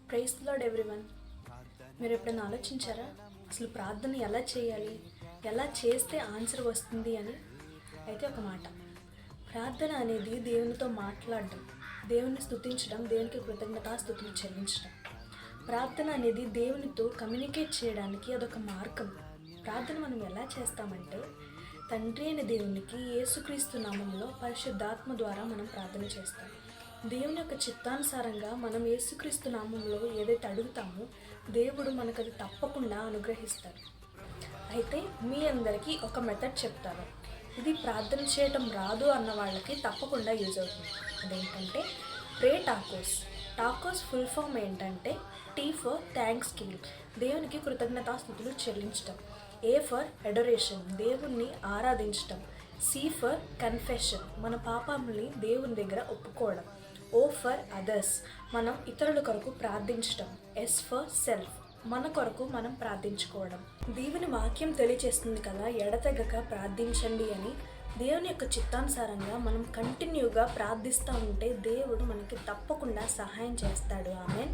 Praise the lord everyone. మీరు ఎప్పుడైనా ఆలోచించారా అసలు ప్రార్థన ఎలా చేయాలి, ఎలా చేస్తే ఆన్సర్ వస్తుంది అని? అయితే ఒక మాట, ప్రార్థన అనేది దేవునితో మాట్లాడడం, దేవుని స్తుతించడం, దేవునికి కృతజ్ఞతాస్తుతులు చెల్లించడం. ప్రార్థన అనేది దేవునితో కమ్యూనికేట్ చేయడానికి అదొక మార్గం. ప్రార్థన మనం ఎలా చేస్తామంటే, తండ్రి అయిన దేవునికి యేసుక్రీస్తు నామంలో పరిశుద్ధాత్మ ద్వారా మనం ప్రార్థన చేస్తాం. దేవుని యొక్క చిత్తానుసారంగా మనం యేసుక్రీస్తు నామంలో ఏదైతే అడుగుతామో దేవుడు మనకు అది తప్పకుండా అనుగ్రహిస్తాడు. అయితే మీ అందరికీ ఒక మెథడ్ చెప్తాను, ఇది ప్రార్థన చేయటం రాదు అన్న వాళ్ళకి తప్పకుండా యూజ్ అవుతుంది. అదేంటంటే ప్రే టాకోస్. టాకోస్ ఫుల్ ఫామ్ ఏంటంటే టీ ఫర్ థ్యాంక్స్ గివింగ్, దేవునికి కృతజ్ఞతాస్తుతులు చెల్లించటం. ఏ ఫర్ అడోరేషన్, దేవుణ్ణి ఆరాధించటం. సి ఫర్ కన్ఫెషన్, మన పాపాలని దేవుని దగ్గర ఒప్పుకోవడం. ఓ ఫర్ అదర్స్, మనం ఇతరుల కొరకు ప్రార్థించటం. ఎస్ ఫర్ సెల్ఫ్, మన కొరకు మనం ప్రార్థించుకోవడం. దేవుని వాక్యం తెలియచేస్తుంది కదా, ఎడతెగక ప్రార్థించండి అని. దేవుని యొక్క చిత్తానుసారంగా మనం కంటిన్యూగా ప్రార్థిస్తూ ఉంటే దేవుడు మనకి తప్పకుండా సహాయం చేస్తాడు. ఆమేన్.